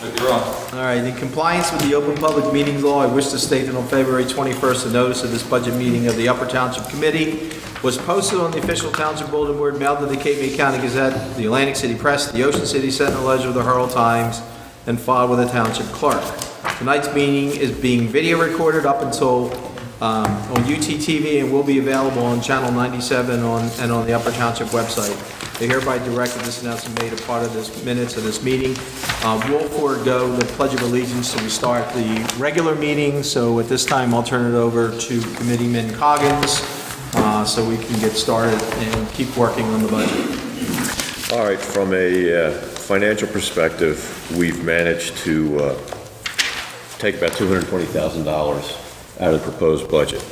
You're on. All right, in compliance with the Open Public Meetings Law, I wish to state that on February 21st, a notice of this budget meeting of the Upper Township Committee was posted on the official Township Bulletin Board, mailed to the Cape May County Gazette, the Atlantic City Press, the Ocean City Sentinel Ledger, the Herald Times, and filed with the Township Clerk. Tonight's meeting is being video recorded up until on UTTV and will be available on Channel 97 and on the Upper Township website. I hereby direct that this announcement made a part of this minutes of this meeting. We'll forego the Pledge of Allegiance so we start the regular meeting. So at this time, I'll turn it over to Committeeman Coggins so we can get started and keep working on the budget. All right, from a financial perspective, we've managed to take about $220,000 out of the proposed budget.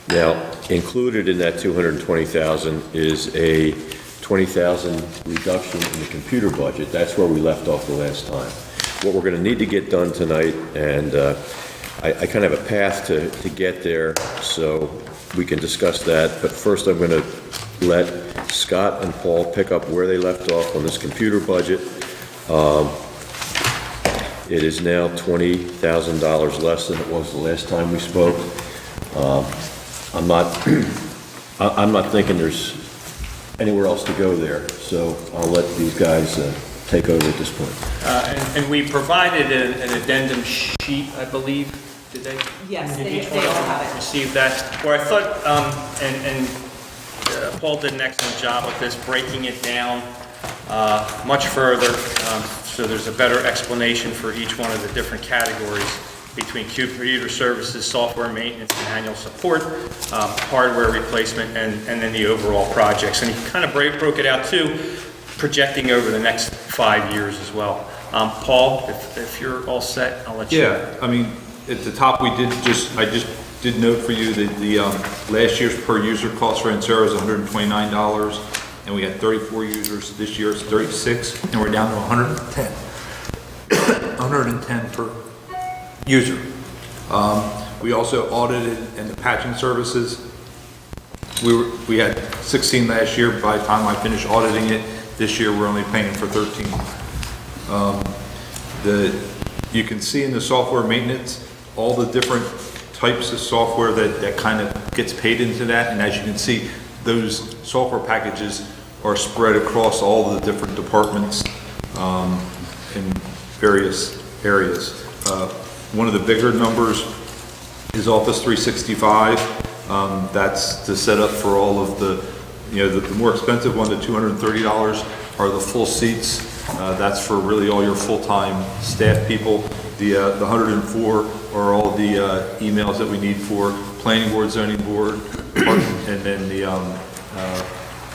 Now, included in that $220,000 is a $20,000 reduction in the computer budget. That's where we left off the last time. What we're going to need to get done tonight, and I kind of have a path to get there, so we can discuss that. But first, I'm going to let Scott and Paul pick up where they left off on this computer budget. It is now $20,000 less than it was the last time we spoke. I'm not thinking there's anywhere else to go there, so I'll let these guys take over at this point. And we provided an addendum sheet, I believe. Did they? Yes, Did they each one all of them have it. receive that? Where I thought, Paul did an excellent job with this, breaking it down much further, so there's a better explanation for each one of the different categories between computer services, software maintenance, and annual support, hardware replacement, and then the overall projects. And he kind of broke it out too, projecting over the next 5 years as well. Paul, if you're all set, I'll let you. Yeah, I mean, at the top, I just did note for you that the last year's per user cost for Ansera is $129, and we had 34 users. This year it's 36, and we're down to 110. 110 per user. We also audited in the patching services. We had 16 last year. By the time I finished auditing it, this year we're only paying for 13. You can see in the software maintenance all the different types of software that kind of gets paid into that, and as you can see, those software packages are spread across all the different departments in various areas. One of the bigger numbers is Office 365. That's the setup for all of the more expensive one, the $230, are the full seats. That's for really all your full-time staff people. The 104 are all the emails that we need for planning board, zoning board, and then the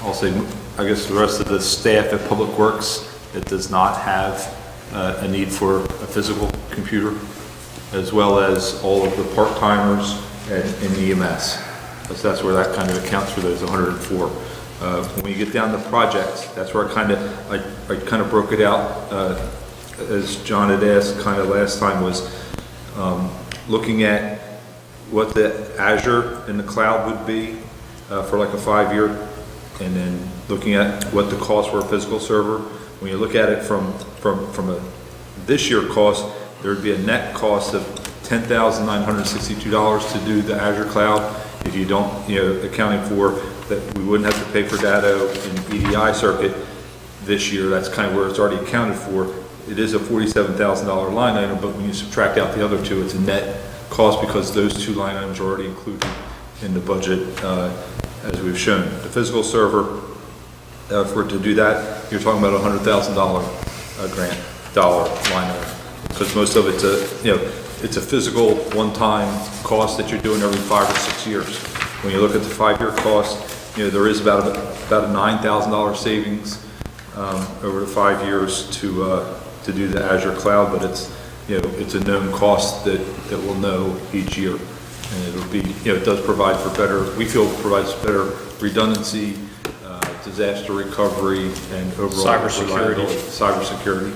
I'll say, I guess the rest of the staff at Public Works that does not have a need for a physical computer, as well as all of the part-timers in EMS. That's where that kind of accounts for those 104. When you get down to projects, that's where I kind of broke it out, as John had asked kind of last time, was looking at what the Azure and the cloud would be for like a 5-year, and then looking at what the cost for a physical server. When you look at it from a this year cost, there would be a net cost of $10,962 to do the Azure cloud. If you don't, accounting for that, we wouldn't have to pay for Datto and EDI circuit this year. That's kind of where it's already accounted for. It is a $47,000 line item, but when you subtract out the other two, it's a net cost because those two line items are already included in the budget as we've shown. The physical server, for it to do that, you're talking about $100,000 grant dollar line item, because most of it's it's a physical one-time cost that you're doing every 5 or 6 years. When you look at the 5-year cost, there is about a $9,000 savings over the 5 years to do the Azure cloud, but it's a known cost that we'll know each year, and it'll be it does provide for better. We feel it provides better redundancy, disaster recovery, and overall cybersecurity.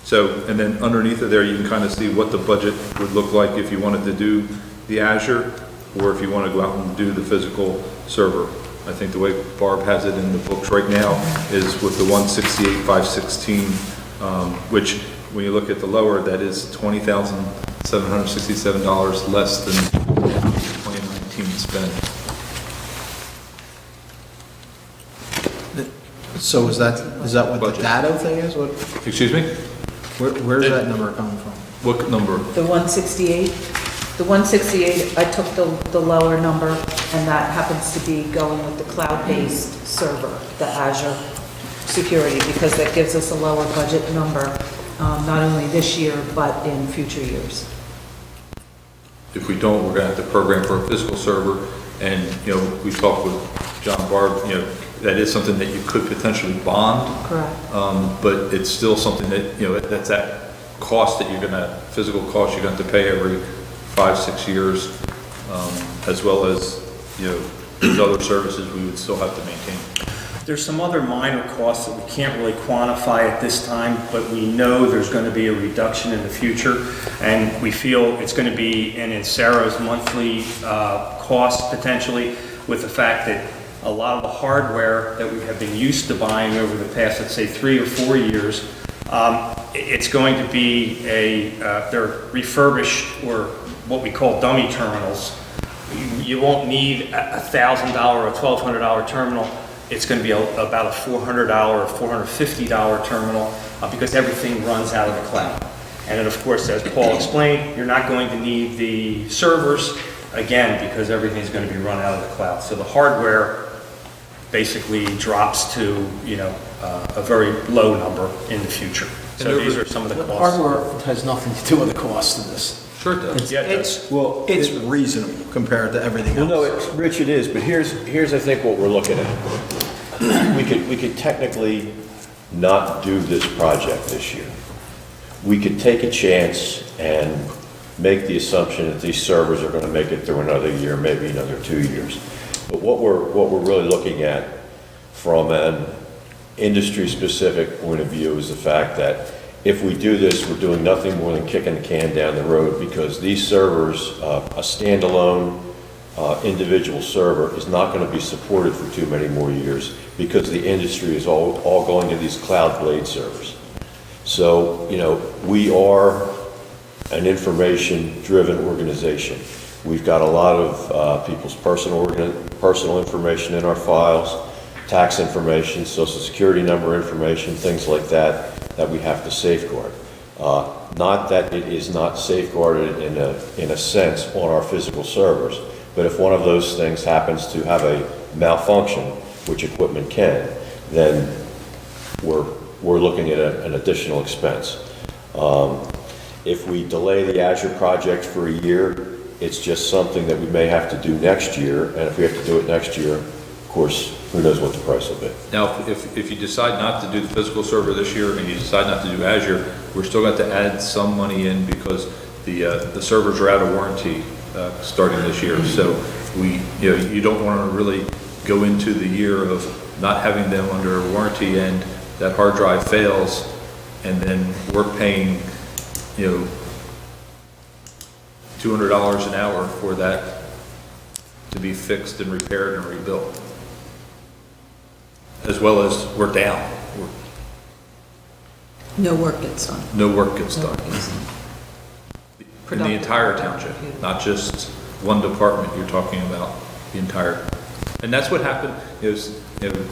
So, and then underneath of there, you can kind of see what the budget would look like if you wanted to do the Azure, or if you want to go out and do the physical server. I think the way Barb has it in the books right now is with the 168,516 which, when you look at the lower, that is $20,767 less than 2019 spend. So is that what the Budget. data thing is? What, Excuse me? where's that number coming from? What number? The 168, the 168, I took the lower number, and that happens to be going with the cloud-based server, the Azure security, because that gives us a lower budget number, not only this year, but in future years. If we don't, we're gonna have to program for a physical server, and, you know, we talked with John Barb, you know, that is something that you could potentially bond, Correct. but it's still something that, you know, that's that cost that you're gonna, physical cost you're gonna have to pay every 5-6 years, as well as, you know, these other services we would still have to maintain. There's some other minor costs that we can't really quantify at this time, but we know there's going to be a reduction in the future, and we feel it's going to be in Sarah's monthly cost potentially, with the fact that a lot of the hardware that we have been used to buying over the past, let's say, 3 or 4 years, it's going to be they're refurbished, or what we call dummy terminals. You won't need a $1,000 or $1,200 terminal. It's going to be about a $400 or $450 terminal, because everything runs out of the cloud. And then, of course, as Paul explained, you're not going to need the servers, again, because everything's going to be run out of the cloud. So the hardware basically drops to, you know, a very low number in the future. So these are some of the The costs. hardware has nothing to do with the cost of this. Sure it does. Yeah, it does. It's reasonable compared to everything Well, else. no, Rich, it is, but here's I think what we're looking at. We could technically not do this project this year. We could take a chance and make the assumption that these servers are going to make it through another year, maybe another 2 years. But what we're really looking at from an industry-specific point of view is the fact that if we do this, we're doing nothing more than kicking the can down the road, because these servers, a standalone individual server is not going to be supported for too many more years, because the industry is all going to these cloud blade servers. So, you know, we are an information-driven organization. We've got a lot of people's personal information in our files, tax information, social security number information, things like that we have to safeguard. Not that it is not safeguarded in a sense on our physical servers, but if one of those things happens to have a malfunction, which equipment can, then we're looking at an additional expense. If we delay the Azure project for a year, it's just something that we may have to do next year, and if we have to do it next year, of course, who knows what the price will be. Now, if you decide not to do the physical server this year and you decide not to do Azure, we're still going to add some money in, because the servers are out of warranty starting this year. So you don't want to really go into the year of not having them under warranty and that hard drive fails, and then we're paying, you know, $200 an hour for that to be fixed and repaired and rebuilt. As well as we're down. No work gets done. No work gets No done. work gets done. In the entire township, not just one department, you're talking about the entire. And that's what happened, is, you know,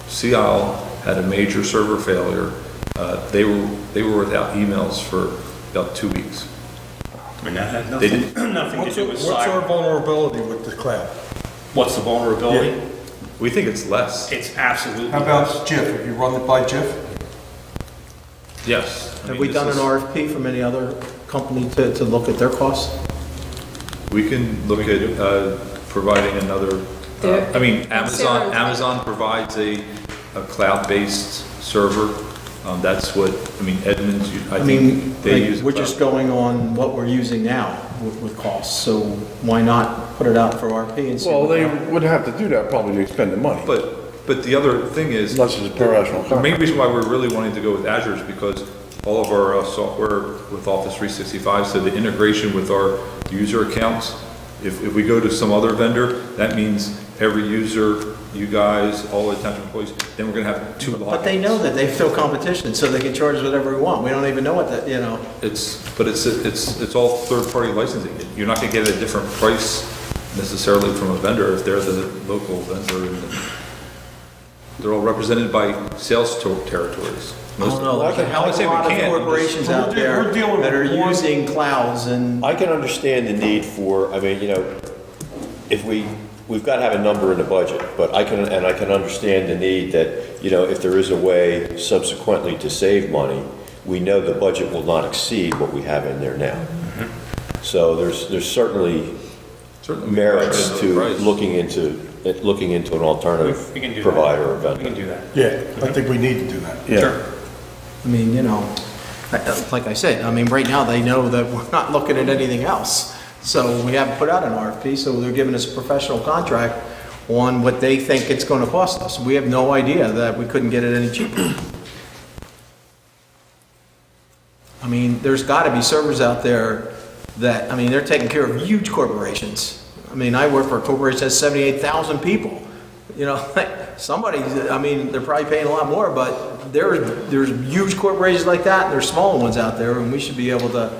Sea Isle had a major server failure. They were without emails for about 2 weeks. I mean, that had They nothing, didn't- nothing to What's do with our cyber. vulnerability with the cloud? What's the vulnerability? We think it's less. It's absolutely. How about JIF? Have you run it by JIF? Yes. I Have mean, we this done an is- RFP from any other company to look at their costs? We can look at providing another, There- Amazon provides a cloud-based server. That's what, Edmunds, I mean, they use. we're just going on what we're using now with costs, so why not put it out for RFP and see? Well, what they happens? would have to do that probably to expend the money, But the other thing is, unless it's a professional the main contract. reason why we're really wanting to go with Azure is because all of our software with Office 365, so the integration with our user accounts, if we go to some other vendor, that means every user you guys, all the township employees, then we're gonna have two logins. But they know that they have no competition, so they can charge us whatever we want. We don't even know what that, you know. It's all third-party licensing. You're not gonna get a different price necessarily from a vendor if they're the local vendor. They're all represented by sales territories. I don't know, there's a hell of a lot of corporations out there We're dealing that are with one- using clouds and, I can understand the need for, I mean, if we've got to have a number in the budget, but I can understand the need that, if there is a way subsequently to save money, we know the budget will not exceed what we have in there now. So there's certainly merits to Price. looking into an alternative We can do that. provider or We vendor. can do that. Yeah, I think we need to do that. Yeah. I mean, like I said, I mean, right now, they know that we're not looking at anything else. So we haven't put out an RFP, so they're giving us a professional contract on what they think it's gonna cost us. We have no idea that we couldn't get it any cheaper. I mean, there's gotta be servers out there that, I mean, they're taking care of huge corporations. I mean, I work for a corporation that has 78,000 people. Somebody, I mean, they're probably paying a lot more, but there's huge corporations like that, and there's smaller ones out there, and we should be able to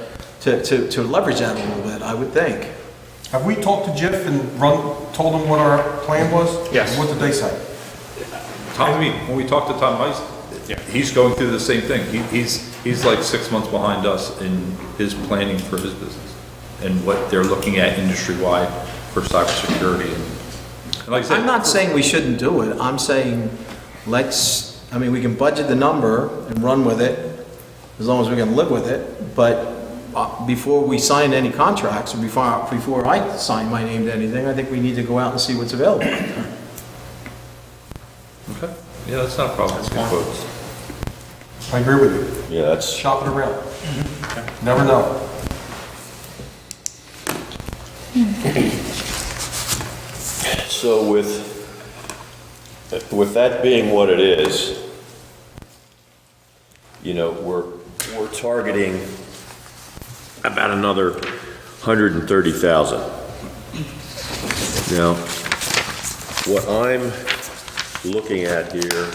leverage that a little bit, I would think. Have we talked to Jeff and told him what our plan was? Yes. What did they say? When we talked to Tom Heiss, he's going through the same thing. He's like 6 months behind us in his planning for his business and what they're looking at industry-wide for cybersecurity. And like I said, I'm not saying we shouldn't do it, I'm saying we can budget the number and run with it, as long as we can live with it, but before we sign any contracts, or before I sign my name to anything, I think we need to go out and see what's available out there. Okay. Yeah, that's not a problem. That's fine. Quotes. I agree with you. Yeah, that's, Shop it around. Never know. so with that being what it is, we're targeting about another 130,000. Now, what I'm looking at here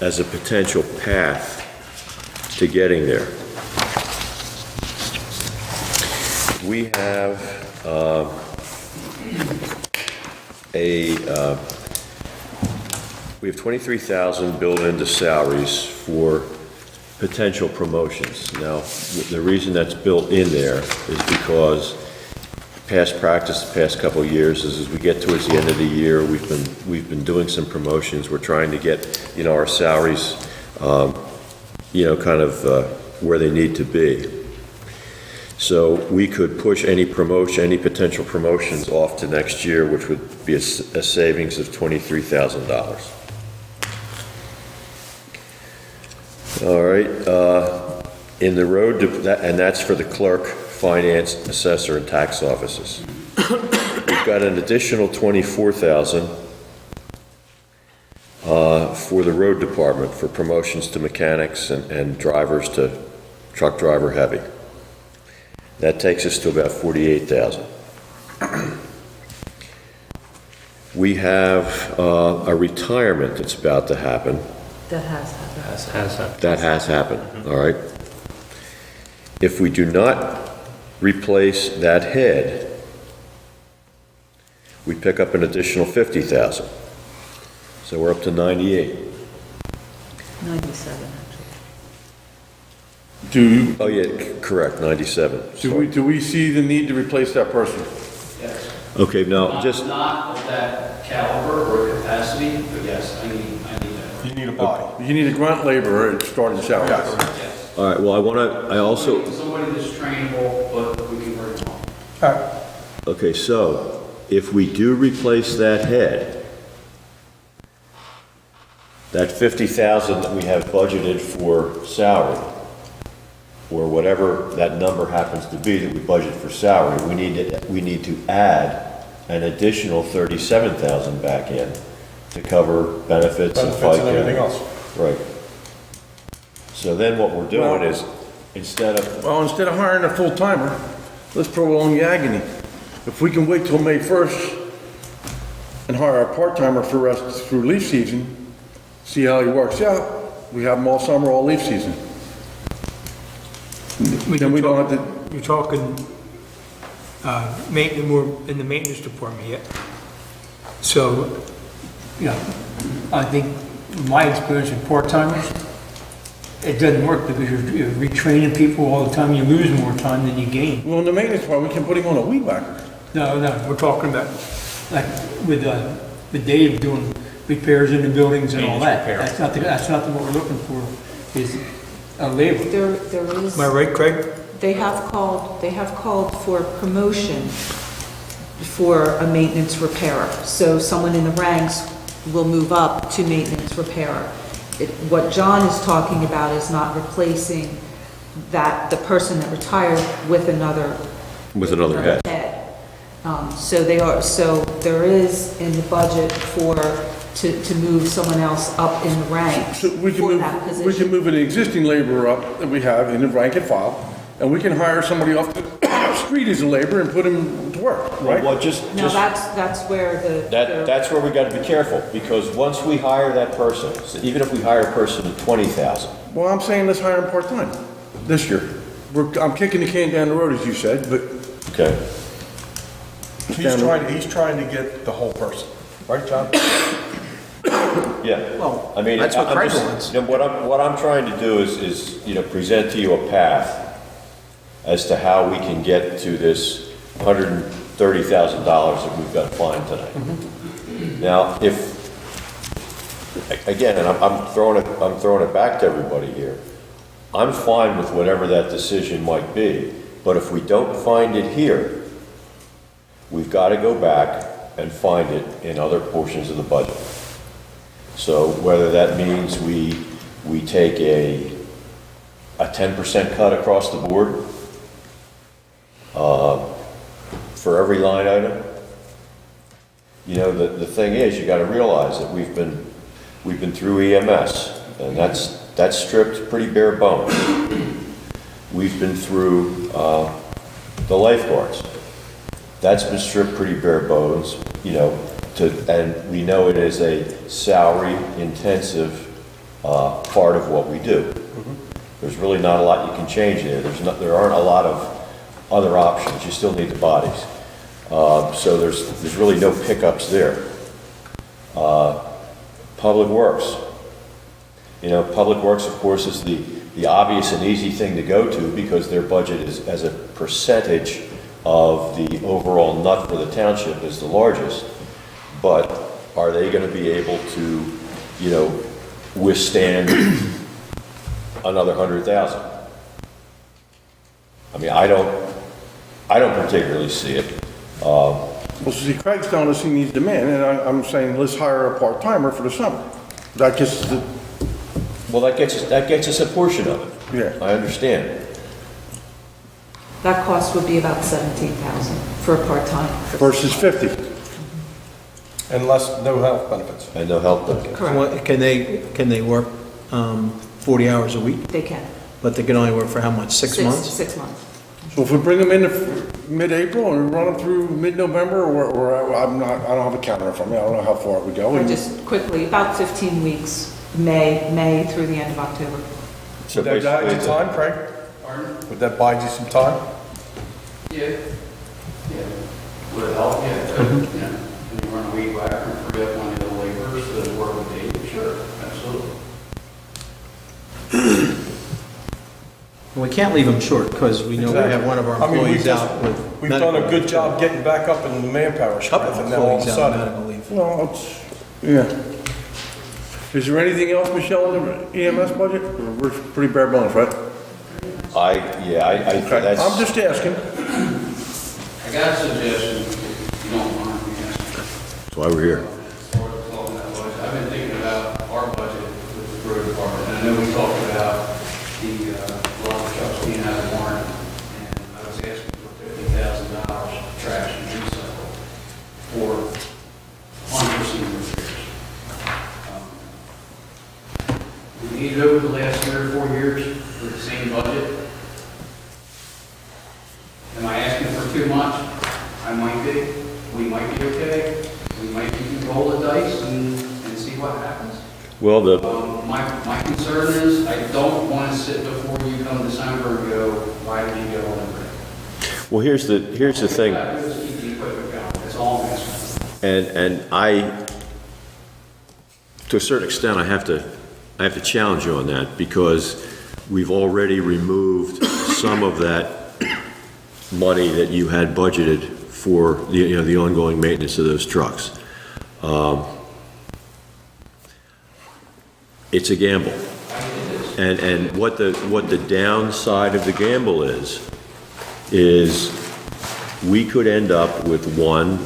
as a potential path to getting there, we have we have 23,000 built into salaries for potential promotions. Now, the reason that's built in there is because past practice the past couple of years is as we get towards the end of the year, we've been doing some promotions. We're trying to get, our salaries, where they need to be. So we could push any potential promotions off to next year, which would be a savings of $23,000. All right, in the road, and that's for the clerk, finance, assessor, and tax offices. We've got an additional $24,000 for the road department for promotions to mechanics and drivers to truck driver heavy. That takes us to about $48,000. We have a retirement that's about to happen. That has happened. That has happened, all right? If we do not replace that head, we pick up an additional $50,000. So we're up to 98. 97, actually. Oh, yeah, correct, 97. Do we see the need to replace that person? Yes. Okay, now, just, Not of that caliber or capacity, but yes, I need that. You need a body. You need a grunt laborer at starting salary. Yes. Yes. all right, well, I also, Somebody that's trainable, but we can bring them on. All right. okay, so if we do replace that head, that 50,000 that we have budgeted for salary, or whatever that number happens to be that we budget for salary, we need to add an additional 37,000 back in to cover benefits and Benefits and FICA. everything else. Right. So then what we're doing is, instead of, Well, instead of hiring a full-timer, let's prolong the agony. If we can wait till May 1st, and hire a part-timer for rest through leaf season, see how he works out. We have him all summer, all leaf season. Then we don't have to, You're talking, maintenance, more in the maintenance department yet. So, yeah, I think, in my experience with part-timers, it doesn't work because you're retraining people all the time, you lose more time than you gain. well, in the maintenance part, we can put him on a weed whacker. No, we're talking about, like, with Dave doing repairs in the buildings and all that. That's not what we're looking for, is labor. There is. Am I right, Craig? They have called for promotion for a maintenance repairer. So someone in the ranks will move up to maintenance repairer. What John is talking about is not replacing the person that retired with another With another head. So there is in the budget to move someone else up in the ranks So we for that can position. move an existing laborer up that we have in the rank and file, and we can hire somebody off the street as a laborer and put him to work, right? Well, Now, that's where that's where we gotta be careful, because once we hire that person, even if we hire a person at 20,000, Well, I'm saying let's hire him part-time this year. I'm kicking the can down the road, as you said, but okay? He's trying to get the whole person, right, John? Yeah. Well, I mean, that's what I'm Craig just- wants. you know, what I'm trying to do is, present to you a path as to how we can get to this $130,000 that we've got to find tonight. Now, again, and I'm throwing it back to everybody here, I'm fine with whatever that decision might be, but if we don't find it here, we've got to go back and find it in other portions of the budget. So whether that means we take a 10% cut across the board for every line item. You know, the thing is, you got to realize that we've been through EMS, and that's stripped pretty bare bones. We've been through the lifeguards. That's been stripped pretty bare bones, and we know it is a salary-intensive part of what we do. There's really not a lot you can change there. There aren't a lot of other options. You still need the bodies. So there's really no pickups there. Public Works. Public Works, of course, is the obvious and easy thing to go to because their budget is, as a percentage of the overall nut for the township, is the largest. But are they going to be able to, withstand another 100,000? I mean, I don't particularly see it. well, see, Craig's telling us he needs demand, and I'm saying let's hire a part-timer for the summer. That gets the, Well, that gets us a portion of it. Yeah. I understand. that cost would be about 17,000 for a part-time. versus 50. Unless, no health benefits. And no health benefits. Correct, Can they work 40 hours a week? they can. But they can only work for how much, 6 months? 6 months. So if we bring them in mid-April and run them through mid-November, or I don't have a counter in front of me, I don't know how far we go. Or just quickly, about 15 weeks, May through the end of October. So Would that buy basically, you time, Craig? Would that buy you some time? Yeah. Would it help? Yeah, it could, and you run a weed whacker and free up one of the laborers to work with Dave, sure, absolutely. We can't leave them short, because we know we have one of our I mean, employees out with we've done a medical good leave. job getting back up in the manpower Couple strength, of and now all of a employees out on sudden. medical leave. Well, Is there anything else, Michelle, in the EMS budget? We're pretty bare bones, right? I Okay, that's. I'm just asking. I got a suggestion, if you don't mind, yes. That's why we're here. I've been thinking about our budget with the road department, and I know we talked about the rock trucks being out of warranty, and I was asking for $50,000 trash and recycle for unforeseen repairs. We need it over the last 3 or 4 years with the same budget. Am I asking for too much? I might be, we might be okay. we might need to roll the dice and see what happens. Well, My concern is, I don't want to sit before you come December and go, why did you go on the break? well, here's the thing. All I do is keep the equipment going, that's all I'm asking. And I, to a certain extent, I have to challenge you on that, because we've already removed some of that money that you had budgeted for the ongoing maintenance of those trucks. It's a gamble. And what the downside of the gamble is we could end up with one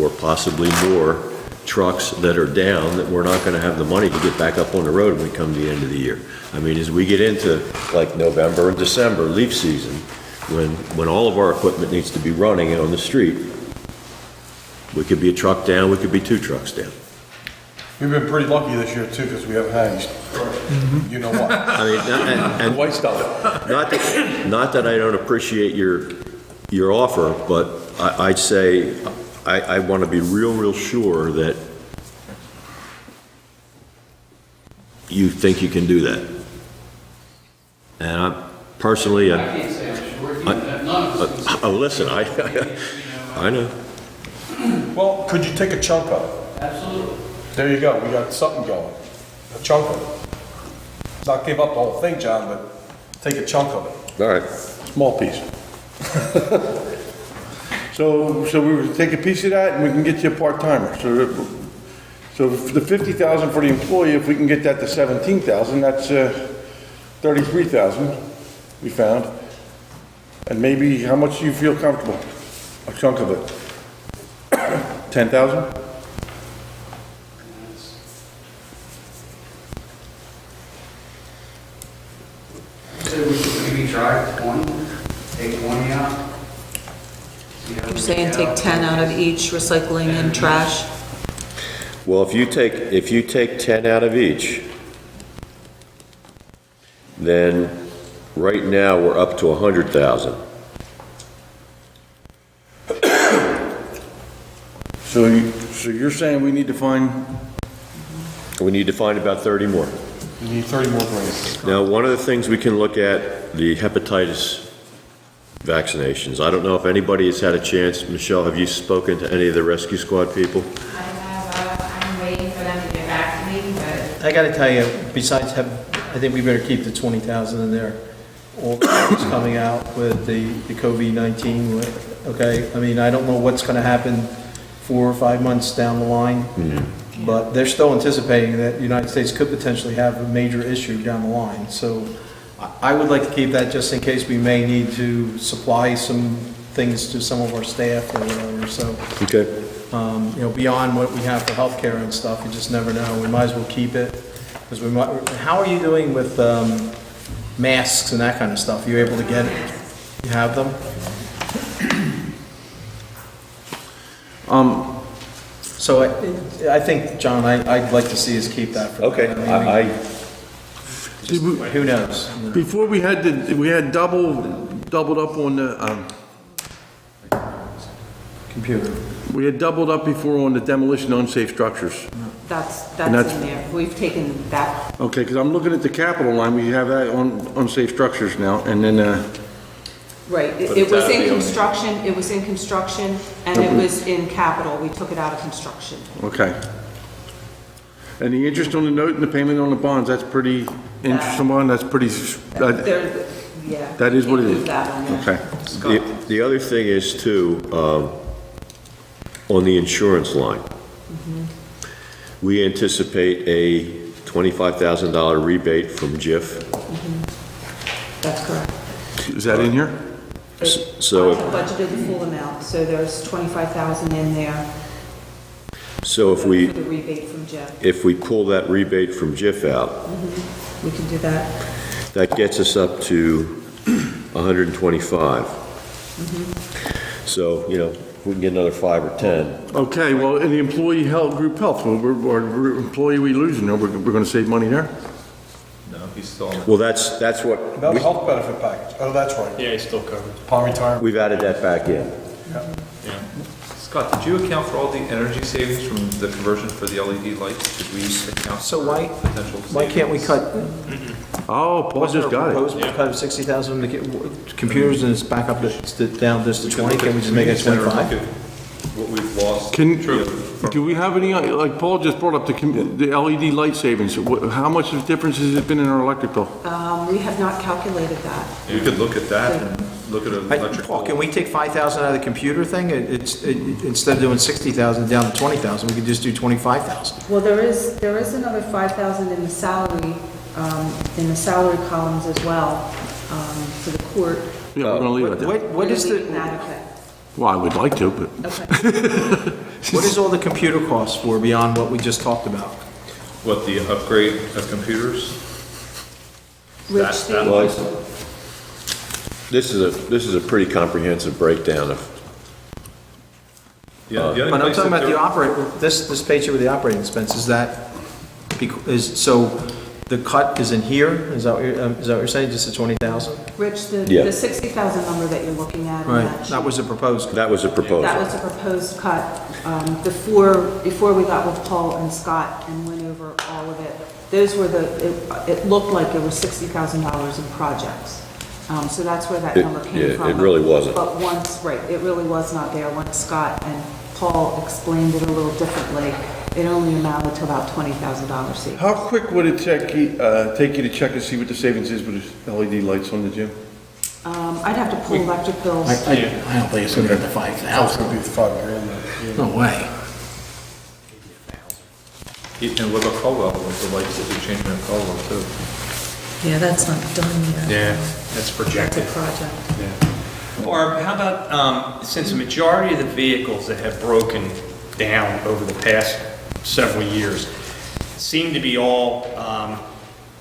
or possibly more trucks that are down that we're not gonna have the money to get back up on the road when we come to the end of the year. I mean, as we get into like November and December, leaf season, when all of our equipment needs to be running on the street, we could be a truck down, we could be 2 trucks down. We've been pretty lucky this year too, because we have hazed. You know what? I mean, The and white stuff. not that I don't appreciate your offer, but I'd say I want to be real sure that you think you can do that. And I personally, I can't say I'm sure, none of us. listen, I know. Well, could you take a chunk of it? Absolutely. There you go, we got something going. A chunk of it. Not give up the whole thing, John, but take a chunk of it. All right. Small piece. So we would take a piece of that and we can get you a part-timer. So the 50,000 for the employee, if we can get that to 17,000, that's 33,000 we found. And maybe, how much do you feel comfortable? A chunk of it? 10,000? So maybe try 20, take 20 out. You're saying take 10 out of each, recycling and trash? Well, if you take 10 out of each, then right now we're up to 100,000. So you're saying we need to find, We need to find about 30 more. we need 30 more grand. Now, one of the things we can look at, the hepatitis vaccinations. I don't know if anybody has had a chance. Michelle, have you spoken to any of the rescue squad people? I have, I'm waiting for them to get back to me, but I gotta tell you, besides I think we better keep the 20,000 in there. All that's coming out with the COVID-19, okay? I mean, I don't know what's gonna happen 4 or 5 months down the line, but they're still anticipating that the United States could potentially have a major issue down the line. So I would like to keep that just in case we may need to supply some things to some of our staff or whatever, so. Okay. Beyond what we have for healthcare and stuff, you just never know. We might as well keep it, because we might, how are you doing with masks and that kind of stuff? You able to get it? You have them? So I think, John, I'd like to see us keep that for. Okay, Who knows? Before we had doubled up on the, Computer. we had doubled up before on the demolition of unsafe structures. That's that's- in there. We've taken that, Okay, because I'm looking at the capital line, we have that on unsafe structures now, and then, right. It was in construction, and it was in capital. We took it out of construction. okay. And the interest on the note and the payment on the bonds, that's pretty interesting one, that's pretty, There, yeah. that is what it Leave is. that on there. Okay. the other thing is too, on the insurance line. We anticipate a $25,000 rebate from JIF. That's correct. Is that in here? So, I budgeted the full amount, so there's 25,000 in there so for the rebate from Jeff. if we pull that rebate from JIF out, We can do that. that gets us up to 125. So, if we can get another 5 or 10. Okay, well, in the employee health, group health, or employee we losing, we're gonna save money there? No, he's still on. Well, that's what, About the health benefit package, oh, that's right. Yeah, he's still covered. Upon retirement. we've added that back in. Scott, did you account for all the energy savings from the conversion for the LED lights? Did we account So for why potential can't we savings? cut? Oh, Paul Wasn't just there a got it. proposed cut of 60,000 to get computers and it's back up down just to 20? Can we just make it Center, look 25? at what we've lost. Do we have any, like Paul just brought up the LED light savings, how much of a difference has it been in our electric bill? We have not calculated that. We could look at that and look at Hey, electrical. Paul, can we take 5,000 out of the computer thing? Instead of doing 60,000 down to 20,000, we could just do 25,000. Well, there is another 5,000 in the salary columns as well, for the court. Yeah, we're gonna leave it there. What is We're gonna leave the, that, okay. Well, I would like to, but. Okay. what is all the computer costs for beyond what we just talked about? What, the upgrade of computers? Rich, That Well, the, this is a pretty comprehensive breakdown of, Yeah, the only But I'm place talking that about there- the this page here with the operating expenses, so the cut is in here? Is that what you're saying, just the 20,000? Rich, Yeah. the 60,000 number that you're looking at in Right, that sheet. that was a proposed cut. that was a proposal. That was a proposed cut, before we got with Paul and Scott and went over all of it. Those were it looked like it was $60,000 in projects. So that's where that number came Yeah, from. it really wasn't. But it really was not there. Once Scott and Paul explained it a little differently, it only amounted to about $20,000 savings. How quick would it take you to check and see what the savings is with the LED lights on the gym? I'd have to pull electric bills. I don't think it's gonna get to 5,000. be $5,000. No way. And what about Caldwell, with the lights that you're changing at Caldwell too? Yeah, that's not done yet. Yeah, that's That's a projected. project. Barb, how about, since the majority of the vehicles that have broken down over the past several years seem to be all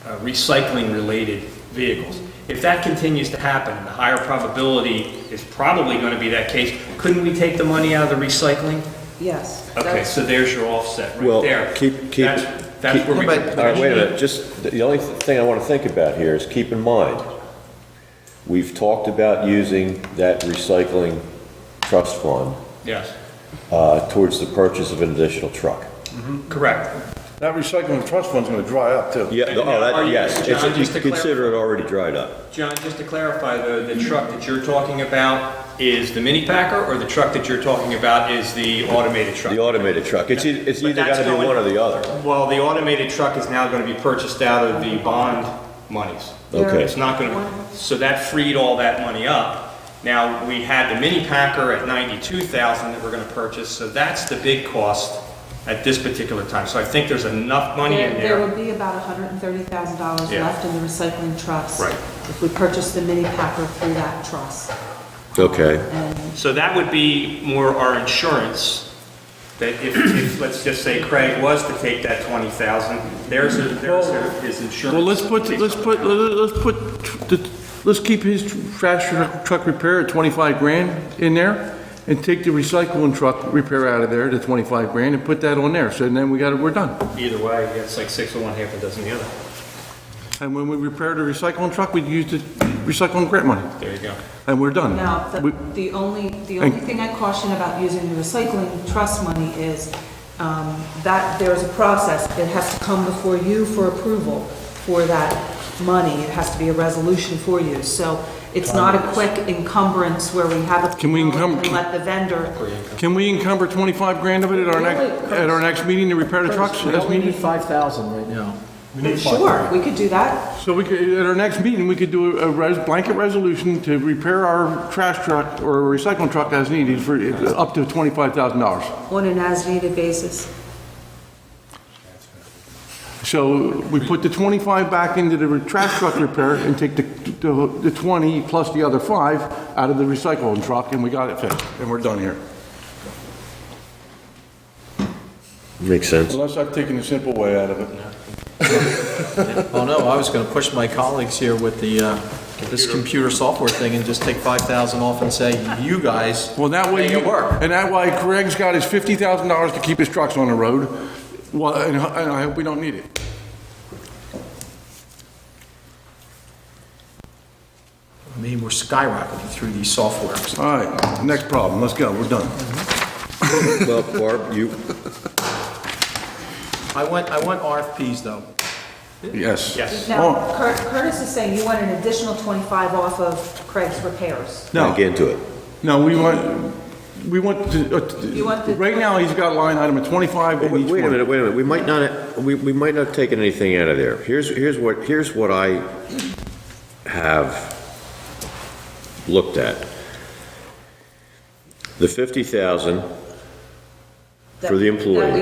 recycling-related vehicles, if that continues to happen, the higher probability is probably going to be that case, couldn't we take the money out of the recycling? Yes. Okay, that's- so there's your offset right Well, there. keep- That's where we. but- All right, wait a minute, just, the only thing I want to think about here is keep in mind, we've talked about using that recycling trust fund Yes, towards the purchase of an additional truck. correct. That recycling trust fund's gonna dry up too. Yeah, oh, Are that, you- yes, John, it's, just to consider it already dried up. John, just to clarify, though, the truck that you're talking about is the mini packer, or the truck that you're talking about is the automated truck? The automated truck, it's But either that's gotta be going- one or the other. Well, the automated truck is now going to be purchased out of the bond monies. Okay. It's not going to, so that freed all that money up. Now, we had the mini packer at 92,000 that we're going to purchase, so that's the big cost at this particular time. So I think there's enough money in There there. would be about $130,000 Yeah. left in the recycling trust. Right. If we purchased the mini packer through that trust. Okay, And So that would be more our insurance, that if, let's just say Craig was to take that 20,000, there's his insurance. Well, let's keep his trash truck repair at 25 grand in there and take the recycling truck repair out of there, the 25 grand, and put that on there. So then we're done. Either way, it's like 6 of one, half a dozen the other. And when we repair the recycling truck, we'd use the recycling grant money, There you go. and we're done. now, We- the only thing I caution about using the recycling trust money is that there's a process. It has to come before you for approval for that money. It has to be a resolution for you. So it's not a quick encumbrance where we have a Can we and let the vendor. Can we encumber 25 grand of it at our next meeting to repair the trucks? We as only need needed? 5,000 right now. Sure, we could do that. So we could, at our next meeting, we could do a blanket resolution to repair our trash truck or recycling truck as needed for up to $25,000. On an as-needed basis. So we put the 25 back into the trash truck repair and take the 20 plus the other 5 out of the recycling truck, and we got it fixed, and we're done here. makes sense. Unless I've taken the simple way out of it. Oh, no, I was gonna push my colleagues here with this computer software thing and just take 5,000 off and say, you guys, Well, that way make it work. And that way Craig's got his $50,000 to keep his trucks on the road, well, and I hope we don't need it. I mean, we're skyrocketing through these softwares. All right, next problem, let's go, we're done. Well, Barb, you, I want RFPs though. Yes. Yes. Now, Curtis is saying you want an additional 25 off of Craig's repairs. No, get into it. no, we want You want the- right now, he's got a line item of 25 in Wait each a one. minute, we might not, we might not have taken anything out of there. Here's what I have looked at. The 50,000 for the employee.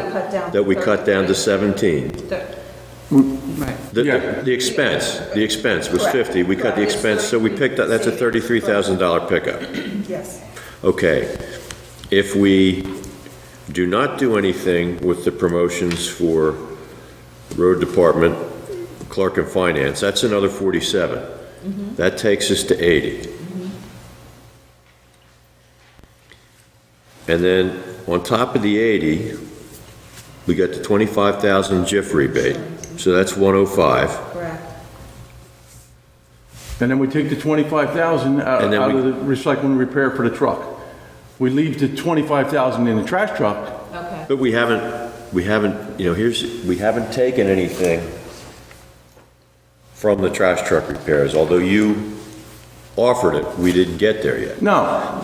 That we cut down to 17. Yeah. The expense was Correct. 50, we cut the Correct. expense, so we picked up, that's a $33,000 pickup. Yes. Okay, if we do not do anything with the promotions for road department, clerk and finance, that's another 47. That takes us to 80. And then on top of the 80, we got the 25,000 JIF rebate, so that's 105. Correct. And then we take the 25,000 out And then out we- of the recycle and repair for the truck. We leave the 25,000 in the trash truck. Okay. But we haven't, we haven't taken anything from the trash truck repairs, although you offered it, we didn't get there yet. No,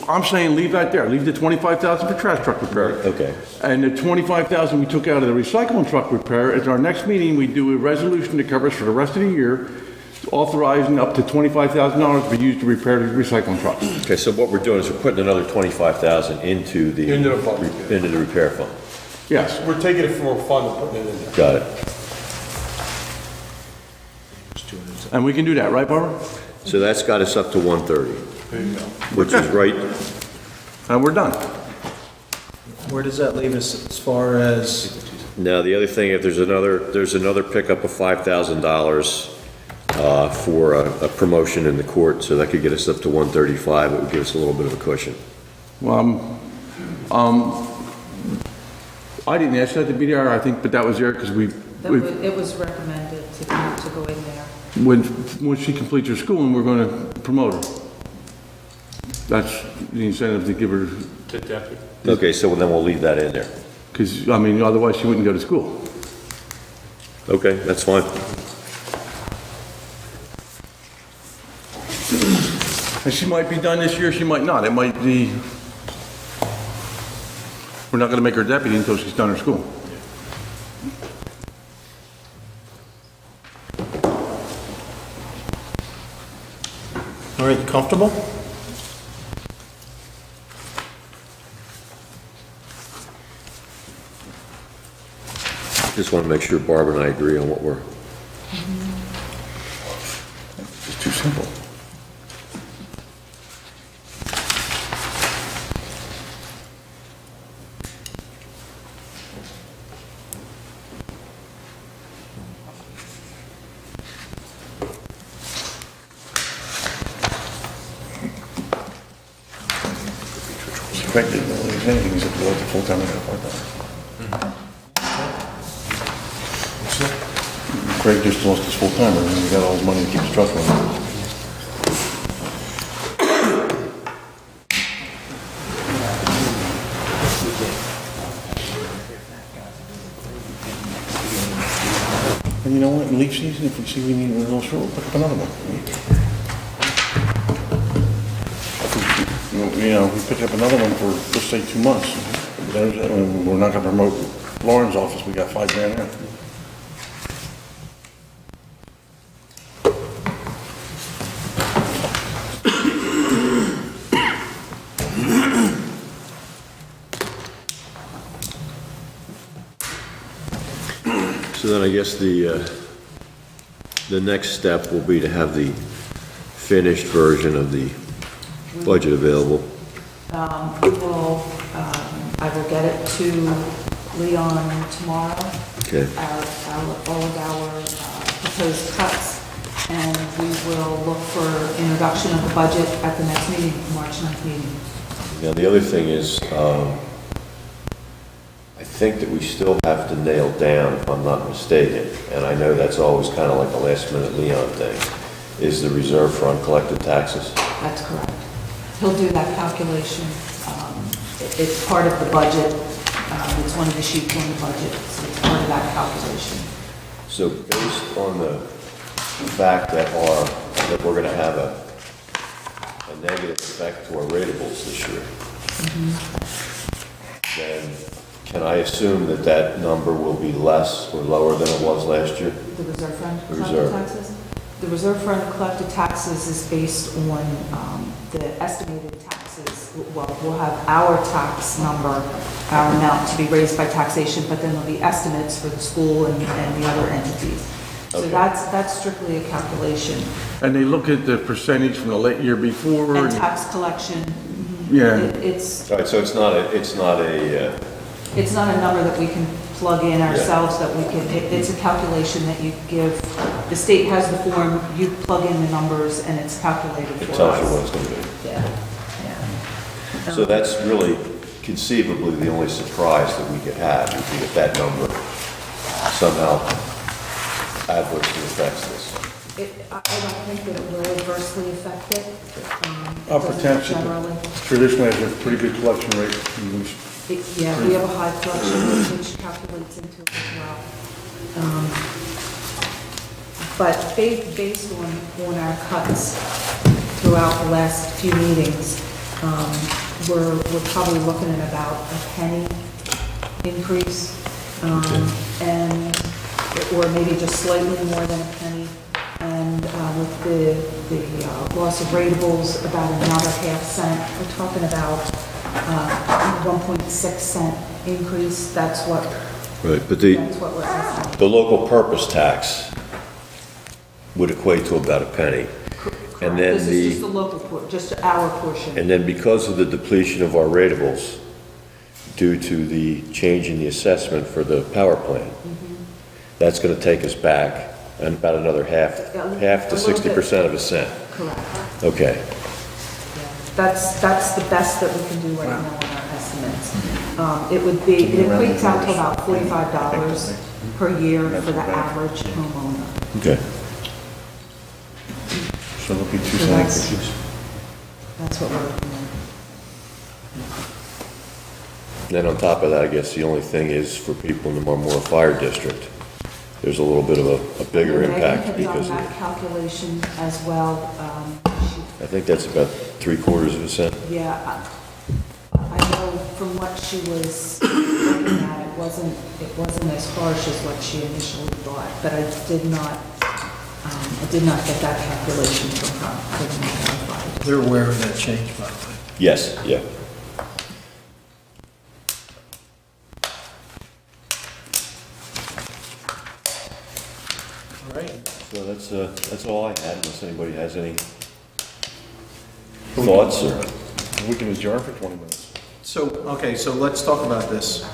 I'm saying leave that there. Leave the 25,000 for trash truck repair. Okay. And the 25,000 we took out of the recycling truck repair, at our next meeting, we do a resolution that covers for the rest of the year, authorizing up to $25,000 to be used to repair the recycling trucks. Okay, so what we're doing is we're putting another 25,000 into the... Into the fund. Into the repair fund. Yes. We're taking it from a fund and putting it in there. Got it. And we can do that, right, Barbara? So that's got us up to 130, There you go. which is right, And we're done. Where does that leave us as far as, now the other thing, if there's another pickup of $5,000 for a promotion in the court, so that could get us up to 135, it would give us a little bit of a cushion. Well, I didn't ask that to be there, I think, but that was there because It was recommended to go in there. when she completes her school, and we're going to promote her. That's the incentive to give her, To deputy. Okay, so then we'll leave that in there. because, I mean, otherwise she wouldn't go to school. Okay, that's fine. And she might be done this year, she might not. It might be, we're not going to make her deputy until she's done her school. all right, you comfortable? Just want to make sure Barb and I agree on what we're... It's too simple. Craig didn't know there was anything, he said, well, it's a full-time and a part-time. Craig just lost his full-timer, and he got all his money to keep his truck running. And you know what, in leaf season, if we see we need a little short, we'll pick up another one. You know, we pick up another one for, let's say, 2 months. We're not gonna promote Lauren's office, we got $5,000 there. So then I guess the next step will be to have the finished version of the budget available. I will get it to Leon tomorrow. Okay. All of our proposed cuts, and we will look for introduction of the budget at the next meeting, March 9th meeting. Now, the other thing is, I think that we still have to nail down, if I'm not mistaken, and I know that's always kind of like a last-minute Leon thing, is the reserve for uncollected taxes. That's correct. He'll do that calculation. it's part of the budget. It's one of the sheets on the budget, so it's part of that calculation. So based on the fact that we're gonna have a negative effect to our ratables this year, then can I assume that that number will be less or lower than it was last year? The reserve fund The collected reserve. taxes? The reserve fund collected taxes is based on the estimated taxes. Well, we'll have our tax number, our amount to be raised by taxation, but then there'll be estimates for the school and the other entities. So Okay. that's strictly a calculation. And they look at the percentage from the late year before. And tax collection, Yeah. it's All right, so it's not not a number that we can plug in ourselves, that we can, it's a calculation that you give, the state has the form, you plug in the numbers, and it's calculated for it us. tells you what it's gonna be. Yeah, yeah. So that's really conceivably the only surprise that we could have, if that number somehow adversely affects this. I don't think that it will adversely affect it. Upper doesn't Township Generally. traditionally has a pretty good collection rate. Yeah, we have a high collection rate, which calculates into it as well. But based on our cuts throughout the last few meetings, we're probably looking at about a penny increase, and, or maybe just slightly more than a penny. And with the loss of ratables, about another half cent. We're talking about 1.6 cent increase. That's what Right, but that's what we're estimating. the local purpose tax would equate to about a penny. And then This is just the local just our portion. And then because of the depletion of our ratables, due to the change in the assessment for the power plant, that's gonna take us back and about another half to 60% of a cent. Correct. Okay, Yeah. That's the best that we can do right now on our estimates. It equates out to about $45 per year for the average homeowner. okay. So it'll be two So cent that's- increases. That's what we're looking at. Then on top of that, I guess the only thing is for people in the Marmora Fire District, there's a little bit of a bigger And Megan impact had because done of, that calculation as well. I think that's about 3/4 of a cent. Yeah, I know from what she was looking at, it wasn't as harsh as what she initially thought, but I did not get that calculation from her. They're aware of that change, by the way. Yes, yeah. All right. So that's all I had, unless anybody has any thoughts or... We can adjourn for 20 minutes. So, okay, so let's talk about this.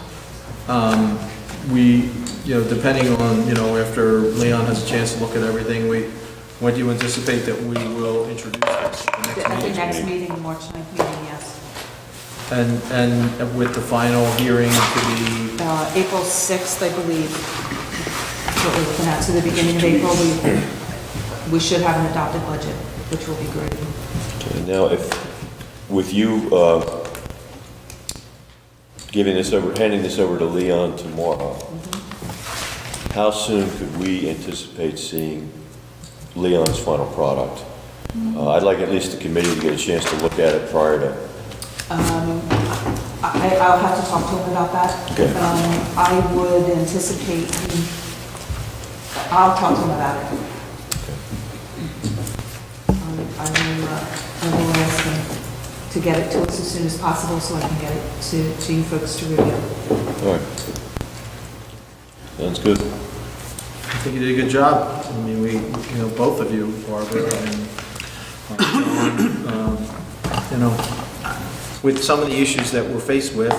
Depending on, after Leon has a chance to look at everything, when do you anticipate that we will introduce this? At the next meeting, March 9th meeting, yes. And with the final hearing to be, April 6th, I believe, is what we're looking at. So the beginning of April, we should have an adopted budget, which will be great. Okay, now, with you handing this over to Leon tomorrow, how soon could we anticipate seeing Leon's final product? I'd like at least the committee to get a chance to look at it prior to... I'll have to talk to him about that. Okay. I would anticipate, I'll talk to him about it. I will ask him to get it to us as soon as possible so I can get it to you folks to review. All right. Sounds good. I think you did a good job. I mean, both of you, Barbara and John, with some of the issues that we're faced with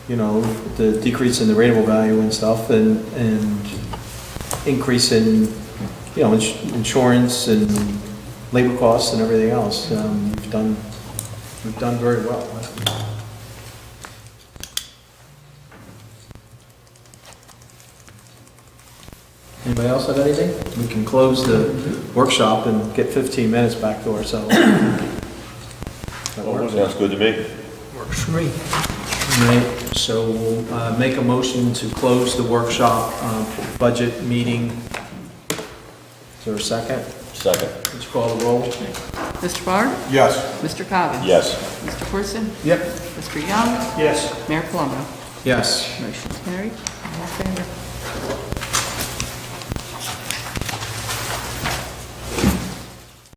the decrease in the rateable value and stuff, and increase in, insurance and labor costs and everything else, we've done very well. Anybody else have anything? We can close the workshop and get 15 minutes back to ourselves. That works? Sounds good to me. Works for me. All right, so we'll make a motion to close the workshop budget meeting. Is there a second? Second. Let's call the roll. Mr. Barr? Yes. Mr. Cobbins? Yes. Mr. Corson? Yep. Mr. Young? Yes. Mayor Colombo? Yes. Motion carried. All in favor?